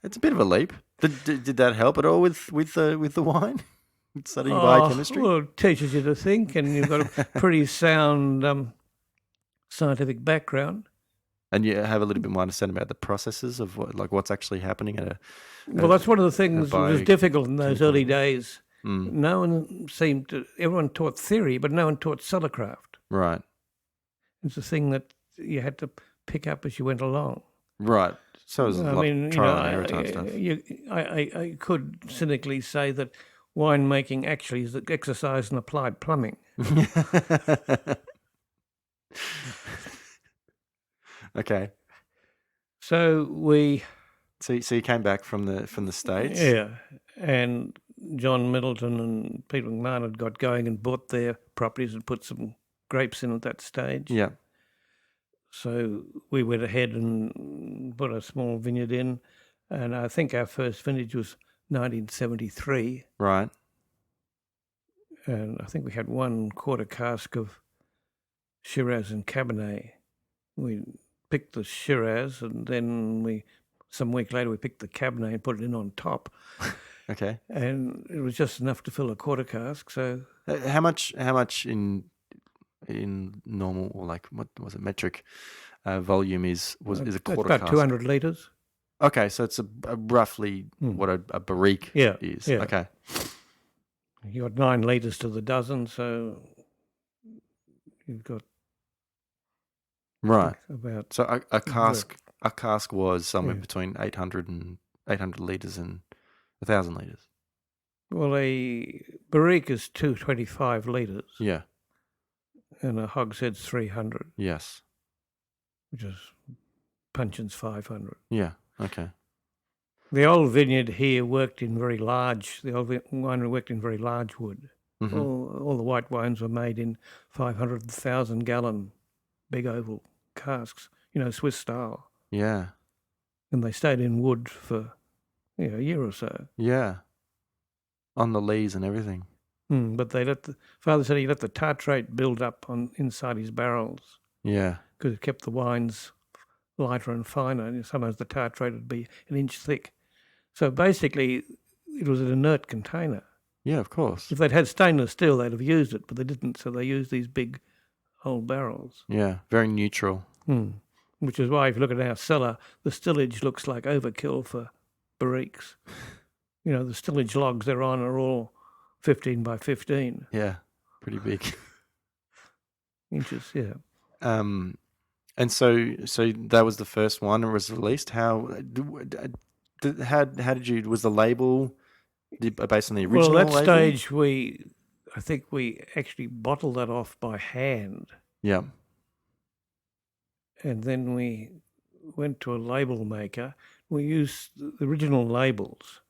It's a bit of a leap. Did that help at all with the wine? Studying biochemistry?
Well, it teaches you to think, and you've got a pretty sound scientific background.
And you have a little bit more understanding about the processes of what's actually happening at
Well, that's one of the things that was difficult in those early days.
Mm.
No one everyone taught theory, but no one taught cellarcraft.
Right.
It's a thing that you had to pick up as you went along.
Right. So it was a lot of trial and error type stuff.
I could cynically say that winemaking actually is exercise in applied plumbing.
Okay.
So
you came back from the States?
Yeah, and John Middleton and Peter McMahon had got going and bought their properties and put some grapes in at that stage.
Yeah.
So we went ahead and put a small vineyard in, and I think our first vintage was 1973.
Right.
And I think we had 1/4 cask of Shiraz and Cabernet. We picked the Shiraz, and then some week later we picked the Cabernet and put it in on top.
Okay.
And it was just enough to fill a 1/4 cask. So
how much in normal, or what was it, metric volume is a 1/4
about
cask?
200 litres.
Okay, so it's a roughly what a barrique is.
Yeah.
Okay.
You got 9 litres to the dozen, so you've got
right
about.
So a cask was somewhere between 800 litres and 1,000 litres.
Well, a barrique is 225 litres.
Yeah.
And a hogshead's 300.
Yes.
Which is Punchin's 500.
Yeah. Okay.
The old vineyard here worked in very large. The old winery worked in very large wood.
Mm-hmm.
All the white wines were made in 500,000 gallon big oval casks. Swiss style.
Yeah.
And they stayed in wood for a year or so.
Yeah. On the lees and everything.
But Father said he let the tartrate build up inside his barrels.
Yeah.
Because it kept the wines lighter and finer. And sometimes the tartrate would be an inch thick. So basically, it was an inert container.
Yeah, of course.
If they'd had stainless steel, they'd have used it, but they didn't. So they used these big old barrels.
Yeah, very neutral.
Which is why if you look at our cellar, the stillage looks like overkill for barriques. The stillage logs they're on are all 15 by 15.
Yeah, pretty big.
Inches, yeah.
And so that was the first one that was released. How did you, was the label based on the original label?
Well, at that stage, I think we actually bottled that off by hand.
Yeah.
And then we went to a label maker. We used the original labels.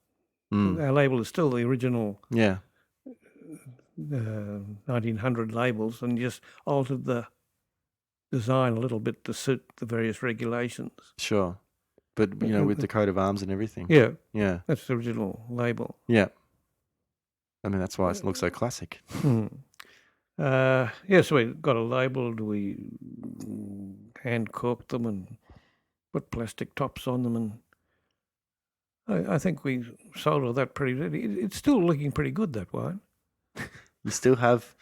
Our label is still the original 1900 labels, and just altered the design a little bit to suit the various regulations.
Sure. But, with the coat of arms and everything.
Yeah.
Yeah.
That's the original label.
Yeah. I mean, that's why it looks so classic.
So we got a label. We hand corked them and put plastic tops on them, and I think we sold all that pretty. It's still looking pretty good, that wine.
You still have,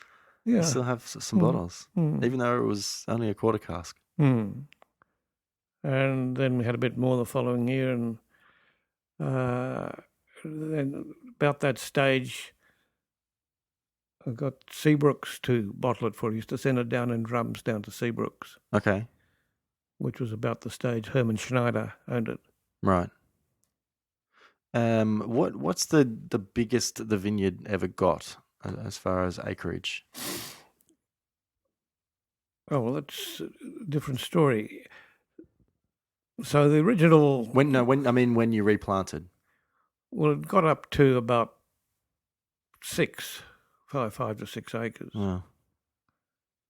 Yeah.
you still have some bottles, even though it was only a 1/4 cask.
And then we had a bit more the following year, and then about that stage, I got Seabrooks to bottle it for. He used to send it down in drums down to Seabrooks.
Okay.
Which was about the stage Herman Schneider owned it.
Right. What's the biggest the vineyard ever got as far as acreage?
Oh, well, that's a different story. So the original...
When you replanted.
Well, it got up to about 6 5 to 6 acres.
Wow.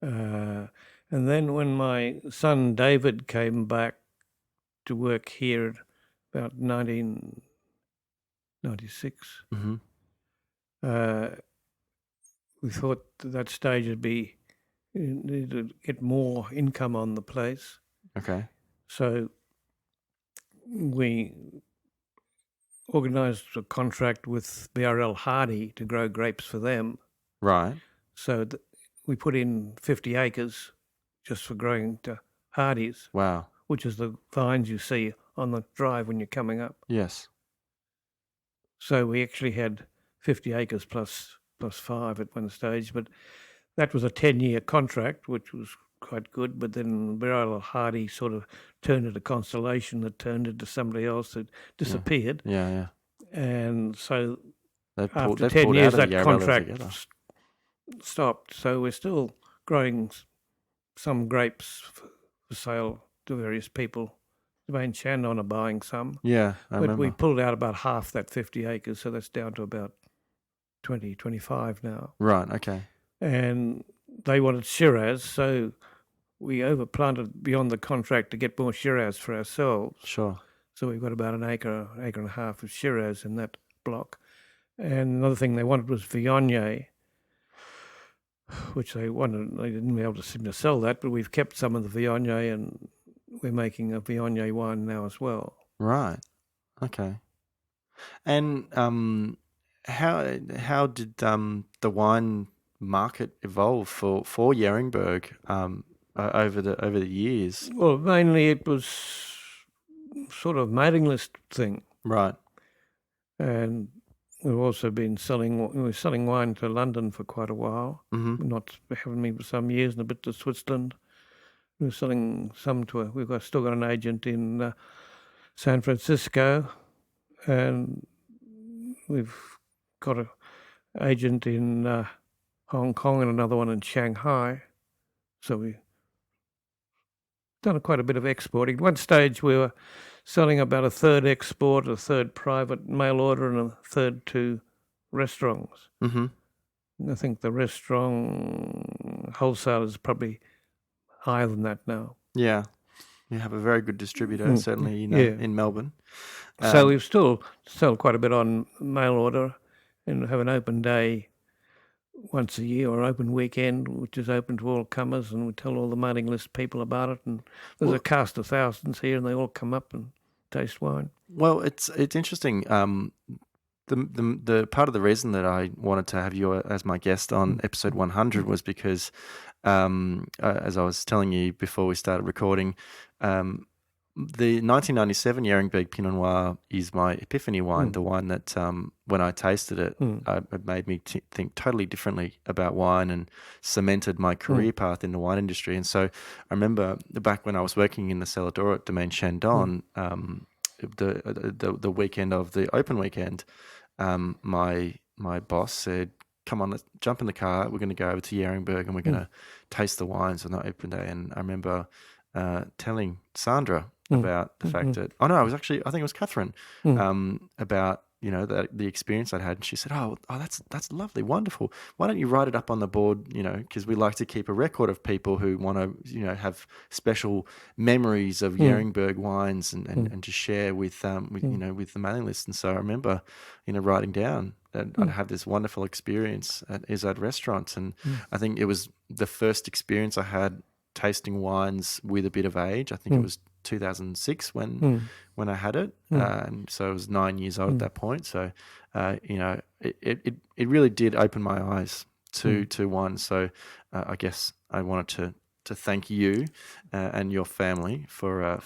And then when my son David came back to work here at about 1996,
Mm-hmm.
we thought at that stage it'd be needed to get more income on the place.
Okay.
So we organised a contract with BRL Hardy to grow grapes for them.
Right.
So we put in 50 acres just for growing to Hardies,
Wow.
which is the vines you see on the drive when you're coming up.
Yes.
So we actually had 50 acres plus 5 at one stage, but that was a 10-year contract, which was quite good. But then BRL Hardy sort of turned into Constellation, that turned into somebody else that disappeared.
Yeah, yeah.
And so
They
after 10
pulled
years,
out of the
that
Yarra Valley
contract
altogether.
stopped. So we're still growing some grapes for sale to various people. Domain Shandon are buying some.
Yeah, I
But we
remember.
pulled out about half that 50 acres, so that's down to about 20, 25 now.
Right, okay.
And they wanted Shiraz, so we overplanted beyond the contract to get more Shiraz for ourselves.
Sure.
So we've got about an acre and a half of Shiraz in that block. And another thing they wanted was Viognier, which they wanted. They didn't be able to seem to sell that, but we've kept some of the Viognier, and we're making a Viognier wine now as well.
Right. Okay. And how did the wine market evolve for Yeringberg over the years?
Well, mainly it was sort of mailing list thing.
Right.
And we've also been selling wine to London for quite a while.
Mm-hmm.
Not having me for some years, and a bit to Switzerland. We're selling some to we've still got an agent in San Francisco, and we've got an agent in Hong Kong and another one in Shanghai. So we've done quite a bit of exporting. At one stage we were selling about a third export, a third private mail order, and a third to restaurants.
Mm-hmm.
I think the restaurant wholesale is probably higher than that now.
Yeah. You have a very good distributor, certainly in Melbourne.
So we've still sell quite a bit on mail order and have an open day once a year or open weekend, which is open to all comers, and we tell all the mailing list people about it. And there's a cast of thousands here, and they all come up and taste wine.
Well, it's interesting. The part of the reason that I wanted to have you as my guest on episode 100 was because, as I was telling you before we started recording, the 1997 Yeringberg Pinot Noir is my epiphany wine, the wine that when I tasted it, it made me think totally differently about wine and cemented my career path in the wine industry. And so I remember back when I was working in the cellar door at Domaine Shandon, the weekend of the open weekend, my boss said, "Come on, let's jump in the car. We're going to go over to Yeringberg and we're going to taste the wines on the open day." And I remember telling Sandra about the fact that I think it was Catherine about the experience I'd had, and she said, "Oh, that's lovely, wonderful. Why don't you write it up on the board? Because we like to keep a record of people who want to have special memories of Yeringberg wines and to share with the mailing list." And so I remember writing down that I'd have this wonderful experience at Izzard restaurants, and I think it was the first experience I had tasting wines with a bit of age. I think it was 2006 when I had it, and so I was 9 years old at that point. So it really did open my eyes to wine. So I guess I wanted to thank you and your family for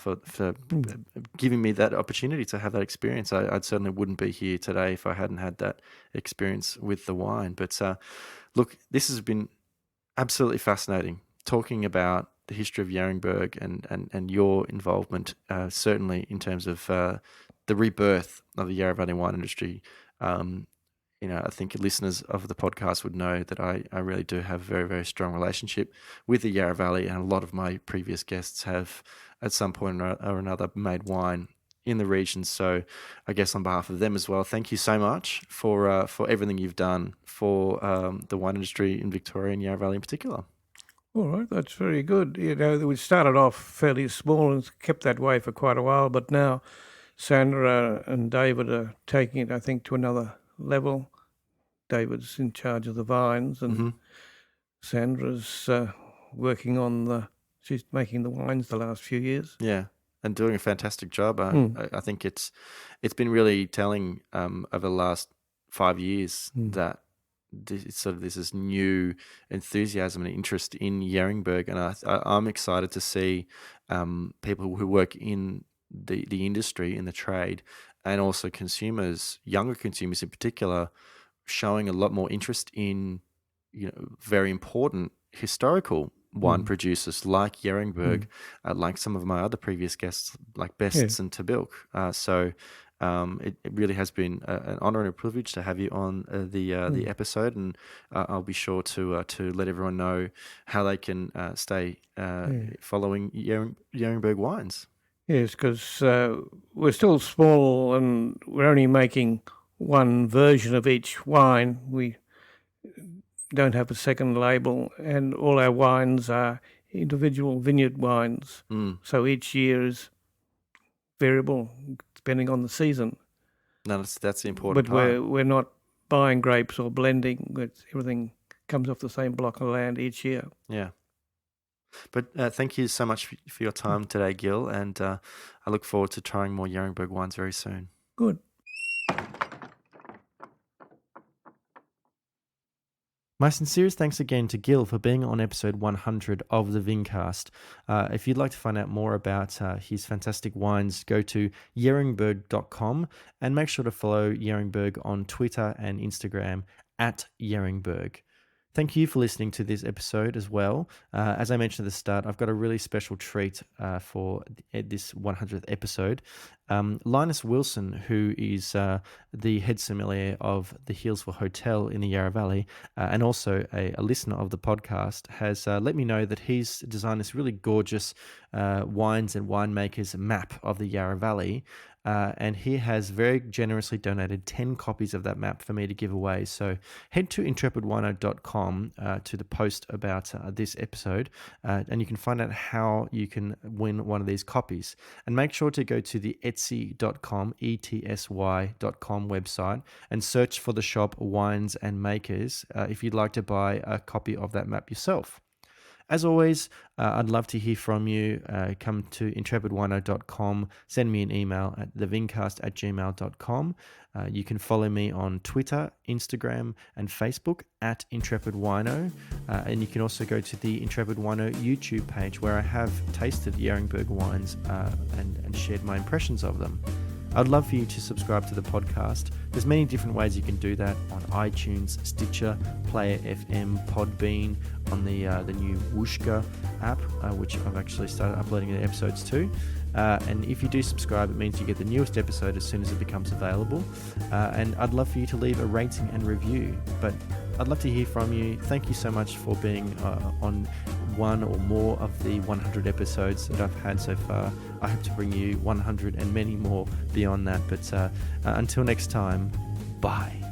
giving me that opportunity to have that experience. I certainly wouldn't be here today if I hadn't had that experience with the wine. But look, this has been absolutely fascinating, talking about the history of Yeringberg and your involvement, certainly in terms of the rebirth of the Yarra Valley wine industry. I think listeners of the podcast would know that I really do have a very, very strong relationship with the Yarra Valley, and a lot of my previous guests have at some point or another made wine in the region. So I guess on behalf of them as well, thank you so much for everything you've done for the wine industry in Victoria and Yarra Valley in particular.
All right, that's very good. We started off fairly small and kept that way for quite a while, but now Sandra and David are taking it, I think, to another level. David's in charge of the vines, and Sandra's working on she's making the wines the last few years.
Yeah, and doing a fantastic job. I think it's been really telling over the last 5 years that this is new enthusiasm and interest in Yeringberg, and I'm excited to see people who work in the industry, in the trade, and also consumers, younger consumers in particular, showing a lot more interest in very important historical wine producers like Yeringberg, like some of my other previous guests, like Bests and Tabilk. So it really has been an honor and a privilege to have you on the episode, and I'll be sure to let everyone know how they can stay following Yeringberg wines.
Yes, because we're still small and we're only making one version of each wine. We don't have a second label, and all our wines are individual vineyard wines. So each year is variable depending on the season.
No, that's the important
but
part.
We're not buying grapes or blending. Everything comes off the same block of land each year.
Yeah. But thank you so much for your time today, Guill, and I look forward to trying more Yeringberg wines very soon.
Good.
My sincerest thanks again to Guill for being on episode 100 of the Vincast. If you'd like to find out more about his fantastic wines, go to yeringberg.com and make sure to follow Yeringberg on Twitter and Instagram at Yeringberg. Thank you for listening to this episode as well. As I mentioned at the start, I've got a really special treat for this 100th episode. Linus Wilson, who is the head sommelier of the Healesville Hotel in the Yarra Valley and also a listener of the podcast, has let me know that he's designed this really gorgeous wines and winemakers map of the Yarra Valley. And he has very generously donated 10 copies of that map for me to give away. So head to intrepidwino.com to the post about this episode, and you can find out how you can win one of these copies. And make sure to go to the etsy.com, ETSY.com website and search for the shop Wines and Makers if you'd like to buy a copy of that map yourself. As always, I'd love to hear from you. Come to intrepidwino.com, send me an email at thevincast@gmail.com. You can follow me on Twitter, Instagram, and Facebook at intrepidwino. And you can also go to the Intrepid Wino YouTube page, where I have tasted Yeringberg wines and shared my impressions of them. I'd love for you to subscribe to the podcast. There's many different ways you can do that on iTunes, Stitcher, Player FM, Podbean, on the new Wooshka app, which I've actually started uploading the episodes to. And if you do subscribe, it means you get the newest episode as soon as it becomes available. And I'd love for you to leave a rating and review. But I'd love to hear from you. Thank you so much for being on one or more of the 100 episodes that I've had so far. I hope to bring you 100 and many more beyond that. But until next time, bye.